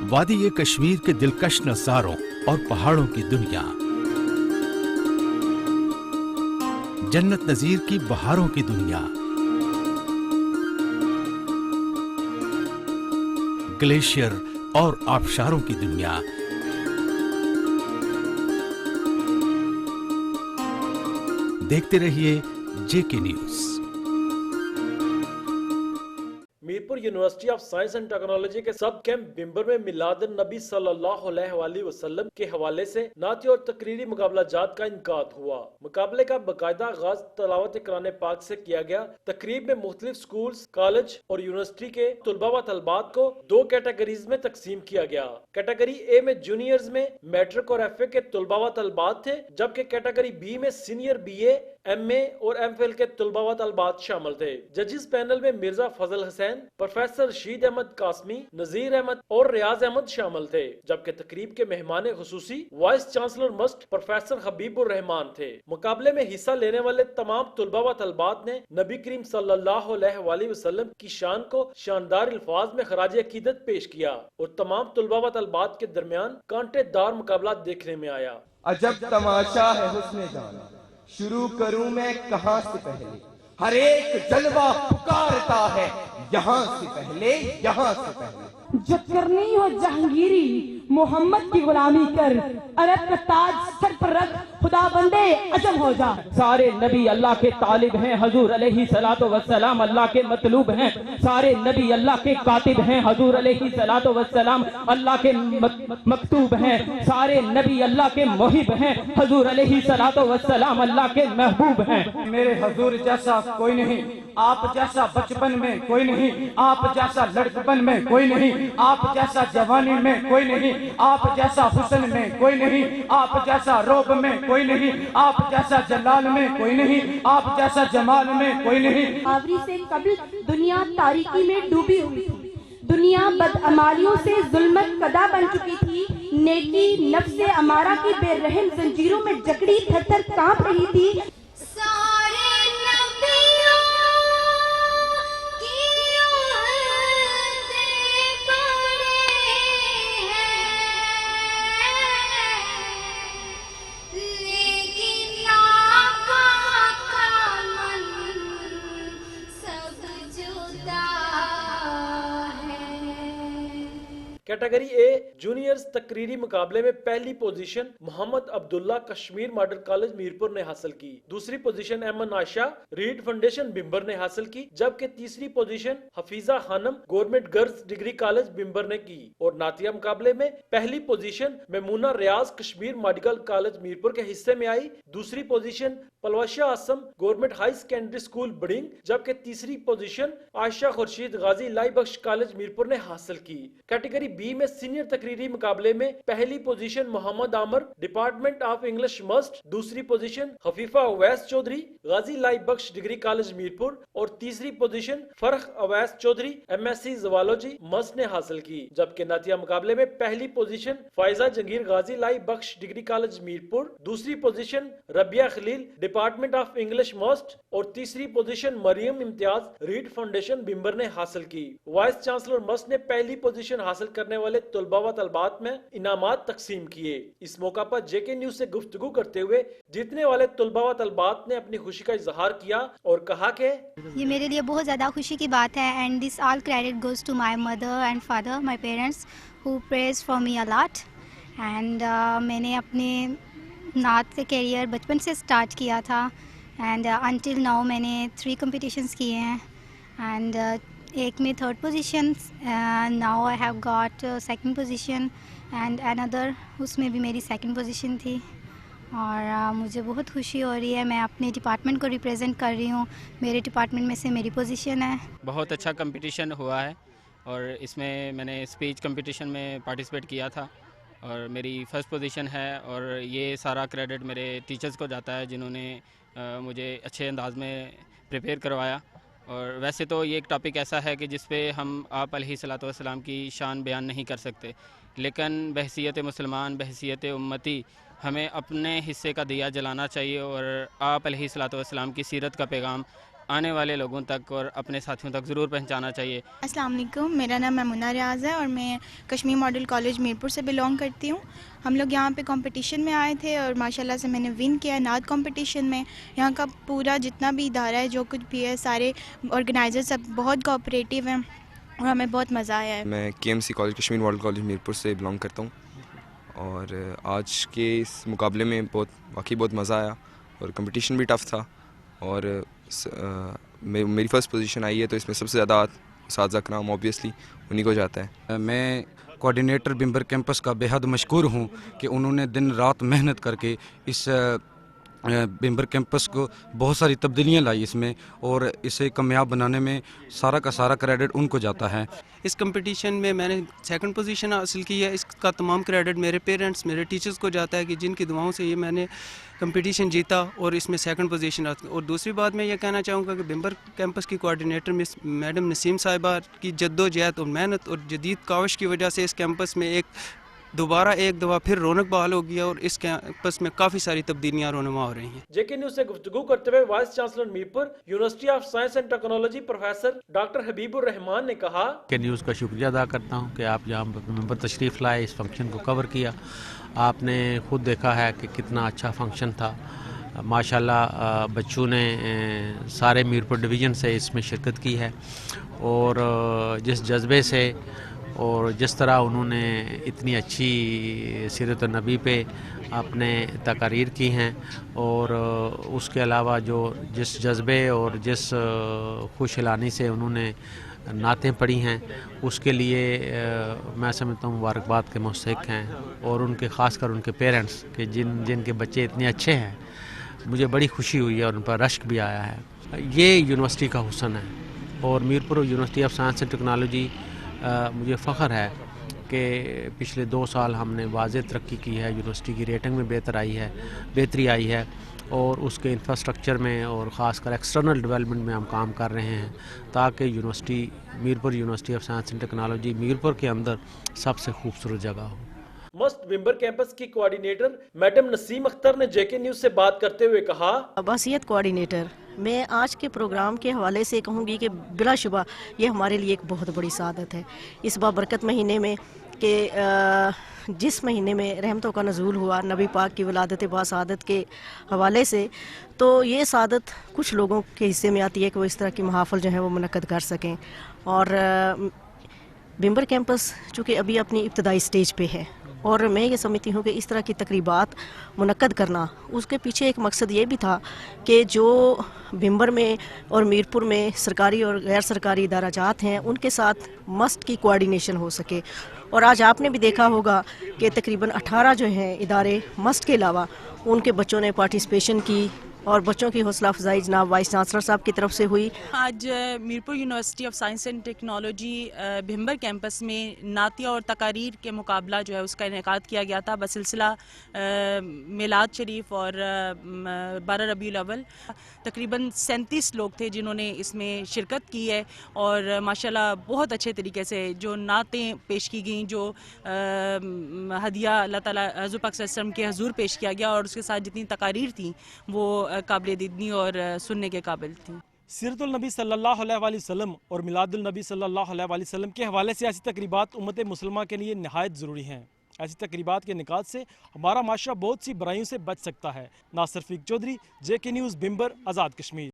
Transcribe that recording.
वादी कश्मीर के दिलकश नज़ारों और पहाड़ों की दुनिया, जन्नत नज़ीर की बहारों की दुनिया, ग्लेशियर और आबशारों की दुनिया, देखते रहिए JK news. Mirpur university of science and technology के सब कैंप बिम्बर में मिलादुन नबी सल्लल्लाहु अलैहि वसल्लम के हवाले से नाती और तकरीरी मुकाबला जात का इनकाद हुआ। मुकाबले का बाकायदा आगाज तलावत कुरान पाक से किया गया। तकरीब में मुख्तलिफ स्कूल्स, कॉलेज और यूनिवर्सिटी के तुलबा व तलबात को दो कैटेगरीज में तकसीम किया गया। कैटेगरी ए में जूनियर्स में मैट्रिक और FA के तुलबा व तलबात थे, जबकि कैटेगरी बी में सीनियर BA, MA और MPhil के तुलबा व तलबात शामिल थे। जजिस पैनल में मिर्जा फजल हुसैन, प्रोफेसर रशीद अहमद कासमी, नजीर अहमद और रियाज अहमद शामिल थे, जबकि तकरीब के मेहमान खुसूसी vice chancellor MUST professor Habibur Rehman थे। मुकाबले में हिस्सा लेने वाले तमाम तुलबा व तलबात ने नबी करीम सल्लल्लाहु अलैहि वसल्लम की शान को शानदार अल्फाज में खराज अकीदत पेश किया और तमाम तुलबा व तलबात के दरमियान कांटेदार मुकाबला देखने में आया। अजब तमाशा है हुस्ने जाना, शुरू करूं मैं कहां से पहले, हर एक जलवा पुकारता है यहाँ से पहले, यहाँ से पहले। जो करनी हो जहांगीरी, मोहम्मद की गुलामी कर, अरब का ताज सर पर रख, खुदा बंदे अजम हो जा। सारे नबी अल्लाह के तालिब हैं, हजूर अलैहि सलातो वस्सलाम अल्लाह के मतलूब हैं। सारे नबी अल्लाह के कातिब हैं, हजूर अलैहि सलातो वस्सलाम अल्लाह के मकतूब हैं। सारे नबी अल्लाह के मोहिब हैं, हजूर अलैहि सलातो वस्सलाम अल्लाह के महबूब हैं। मेरे हजूर जैसा कोई नहीं, आप जैसा बचपन में कोई नहीं, आप जैसा लड़कपन में कोई नहीं, आप जैसा जवानी में कोई नहीं, आप जैसा हुस्न में कोई नहीं, आप जैसा रोब में कोई नहीं, आप जैसा जलाल में कोई नहीं, आप जैसा जमाल में कोई नहीं। आवरी से कभी दुनिया तारीकी में डूबी हुई थी, दुनिया बदअमालियों से जुल्मत कदा बन चुकी थी, नेकी नफ्से अमारा की बेरहम जंजीरों में जकड़ी थर-थर कांप रही थी। कैटेगरी ए जूनियर्स तकरीरी मुकाबले में पहली position Mohammad Abdullah Kashmir model college Mirpur ने हासिल की। दूसरी पोजीशन एमन आयशा रीड फाउंडेशन बिम्बर ने हासिल की, जबकि तीसरी position Hafiza Khanum government girls degree college Bhimber ने की। और नातिया मुकाबले में पहली position Maimoona Riaz Kashmir medical college Mirpur के हिस्से में आई। दूसरी position Palwasha Asim government high secondary school बडिंग, जबकि तीसरी पोजीशन आयशा खुर्शीद गाजी लाई बख्श कॉलेज मीरपुर ने हासिल की। कैटेगरी बी में सीनियर तकरीरी मुकाबले में पहली position Mohammad Aamir department of English MUST, दूसरी position हफीफा Awais Chaudhry Ghazi Ilahi Bakhsh degree college Mirpur और तीसरी position Farukh Awais Chaudhry MSc zoology MUST ने हासिल की। जबकि नातिया मुकाबले में पहली position Faiza Jahangir Ghazi Ilahi Bakhsh degree college Mirpur, दूसरी position Rabia Khalil department of English MUST और तीसरी position Maryam Imtiaz READ foundation Bhimber ने हासिल की। वाइस चांसलर मस्ट ने पहली पोजीशन हासिल करने वाले तुलबा व तलबात में इनामात तकसीम किए। इस मौका पर जेके न्यूज से गुफ्तगू करते हुए जीतने वाले तुलबा व तलबात ने अपनी खुशी का इजहार किया और कहा कि ये मेरे लिए बहुत ज़्यादा खुशी की बात है and this all credit goes to my mother and father, my parents who prays for me a lot. And मैंने अपने नात का करियर बचपन से स्टार्ट किया था एंड अनटिल नाउ मैंने 3 कंपटीशंस किए हैं एंड एक में 3rd position, now I have got 2nd position and another उसमें भी मेरी 2nd पोजीशन थी। और मुझे बहुत खुशी हो रही है, मैं अपने डिपार्टमेंट को रिप्रेजेंट कर रही हूँ, मेरे डिपार्टमेंट में से मेरी पोजीशन है। बहुत अच्छा कंपटीशन हुआ है और इसमें मैंने स्पीच कंपटीशन में पार्टिसिपेट किया था और मेरी 1st पोजीशन है और ये सारा क्रेडिट मेरे टीचर्स को जाता है जिन्होंने मुझे अच्छे अंदाज में प्रिपेयर करवाया। और वैसे तो ये एक टॉपिक ऐसा है कि जिस पे हम आप अलैहिस्सलातु वस्सलाम की शान बयान नहीं कर सकते, लेकिन बहसीयत मुसलमान, बहसीयत उम्मती हमें अपने हिस्से का दिया जलाना चाहिए और आप अलैहिस्सलातु वस्सलाम की सीरत का पैगाम آنے والے لوگوں تک اور اپنے ساتھیوں تک ضرور پہنچانا چاہیے۔ السلام علیکم، میرا نام میمونہ ریاض ہے اور میں کشمیر ماڈل کالج میرپور سے بلونگ کرتی ہوں۔ ہم لوگ یہاں پہ کمپٹیشن میں آئے تھے اور ماشاءاللہ سے میں نے ون کیا نعت کمپٹیشن میں۔ یہاں کا پورا جتنا بھی ادارہ ہے، جو کچھ بھی ہے، سارے آرگنائزر سب بہت کوآپریٹیو ہیں اور ہمیں بہت مزہ آیا ہے۔ میں KMC college Kashmir model college Mirpur سے بلونگ کرتا ہوں اور آج کے اس مقابلے میں واقعی بہت مزہ آیا اور کمپٹیشن بھی ٹف تھا اور میری فرسٹ پوزیشن آئی ہے، تو اس میں سب سے زیادہ اساتذہ کرام اوبیسلی انہی کو جاتا ہے۔ میں کوآرڈینیٹر بمبر کیمپس کا بے حد مشکور ہوں کہ انہوں نے دن رات محنت کر کے اس بمبر کیمپس کو بہت ساری تبدیلیاں لائی اس میں، اور اسے کامیاب بنانے میں سارا کا سارا کریڈٹ ان کو جاتا ہے۔ اس کمپٹیشن میں میں نے سیکنڈ پوزیشن حاصل کی ہے۔ اس کا تمام کریڈٹ میرے پیرنٹس، میرے ٹیچرز کو جاتا ہے کہ جن کی دعاؤں سے یہ میں نے کمپٹیشن جیتا اور اس میں سیکنڈ پوزیشن آتی۔ اور دوسری بات میں یہ کہنا چاہوں گا کہ بمبر کیمپس کی کوآرڈینیٹر میڈم نسیم صاحبہ کی جدوجہد اور محنت اور جدید کاوش کی وجہ سے اس کیمپس میں ایک دفعہ پھر رونق بحال ہو گیا اور اس کیمپس میں کافی ساری تبدیلیاں رونما ہو رہی ہیں۔ JK نیوز سے گفتگو کرتے ہوئے vice chancellor Mirpur university of science and technology professor doctor Habib ur Rehman نے کہا JK نیوز کا شکریہ ادا کرتا ہوں کہ آپ یہاں ممبر تشریف لائے، اس فنکشن کو کور کیا۔ آپ نے خود دیکھا ہے کہ کتنا اچھا فنکشن تھا، ماشاءاللہ بچوں نے سارے میرپور ڈویژن سے اس میں شرکت کی ہے، اور جس جذبے سے اور جس طرح انہوں نے اتنی اچھی سیرت النبی پہ اپنے تقاریر کی ہیں، اور اس کے علاوہ جس جذبے اور جس خوش حلانی سے انہوں نے نعتیں پڑھی ہیں، اس کے لیے میں سمجھتا ہوں مبارکباد کے مستحق ہیں، اور ان کے خاص کر ان کے پیرنٹس کہ جن کے بچے اتنے اچھے ہیں، مجھے بڑی خوشی ہوئی ہے اور ان پر رشک بھی آیا ہے۔ یہ یونیورسٹی کا حسن ہے، اور Mirpur university of science and technology مجھے فخر ہے کہ پچھلے 2 سال ہم نے واضح ترقی کی ہے، یونیورسٹی کی ریٹنگ میں بہتری آئی ہے، اور اس کے انفراسٹرکچر میں اور خاص کر ایکسٹرنل ڈیولپمنٹ میں ہم کام کر رہے ہیں، تاکہ Mirpur university of science and technology Mirpur کے اندر سب سے خوبصورت جگہ ہو۔ مست بمبر کیمپس کی کوآرڈینیٹر میڈم نسیم اختر نے JK نیوز سے بات کرتے ہوئے کہا عباسیت کوآرڈینیٹر، میں آج کے پروگرام کے حوالے سے کہوں گی کہ بلا شبہ یہ ہمارے لیے ایک بہت بڑی سعادت ہے اس بابرکت مہینے میں، کہ جس مہینے میں رحمتوں کا نزول ہوا نبی پاک کی ولادت باسعادت کے حوالے سے، تو یہ سعادت کچھ لوگوں کے حصے میں آتی ہے کہ وہ اس طرح کی محافل جو ہیں وہ منعقد کر سکیں، اور بمبر کیمپس چونکہ ابھی اپنی ابتدائی سٹیج پہ ہے، اور میں یہ سمجھتی ہوں کہ اس طرح کی تقریبات منعقد کرنا، اس کے پیچھے ایک مقصد یہ بھی تھا کہ جو بمبر میں اور میرپور میں سرکاری اور غیر سرکاری ادارہ جات ہیں ان کے ساتھ مسٹ کی کوآرڈینیشن ہو سکے، اور آج آپ نے بھی دیکھا ہوگا کہ تقریباً 18 جو ہیں ادارے مسٹ کے علاوہ ان کے بچوں نے پارٹیسپیشن کی، اور بچوں کی حوصلہ افزائی جناب وائس چانسلر صاحب کی طرف سے ہوئی۔ آج Mirpur university of science and technology Bhimber campus میں نعتیہ اور تقاریر کے مقابلہ جو ہے اس کا انعقاد کیا گیا تھا بسلسلہ میلاد شریف اور 12 ربیع الاول۔ تقریباً 37 لوگ تھے جنہوں نے اس میں شرکت کی ہے، اور ماشاءاللہ بہت اچھے طریقے سے جو نعتیں پیش کی گئیں، جو ہدیہ اللہ تعالیٰ حضور پاک صلی اللہ علیہ وسلم کے حضور پیش کیا گیا، اور اس کے ساتھ جتنی تقاریر تھیں وہ قابل دیدنی اور سننے کے قابل تھیں۔ سیرت النبی صلی اللہ علیہ وآلہ وسلم اور میلاد النبی صلی اللہ علیہ وآلہ وسلم کے حوالے سے ایسی تقریبات امت مسلمہ کے لیے نہایت ضروری ہیں۔ ایسی تقریبات کے انعقاد سے ہمارا معاشرہ بہت سی برائیوں سے بچ سکتا ہے۔ ناصر رفیق چودھری، JK نیوز بمبر، آزاد کشمیر۔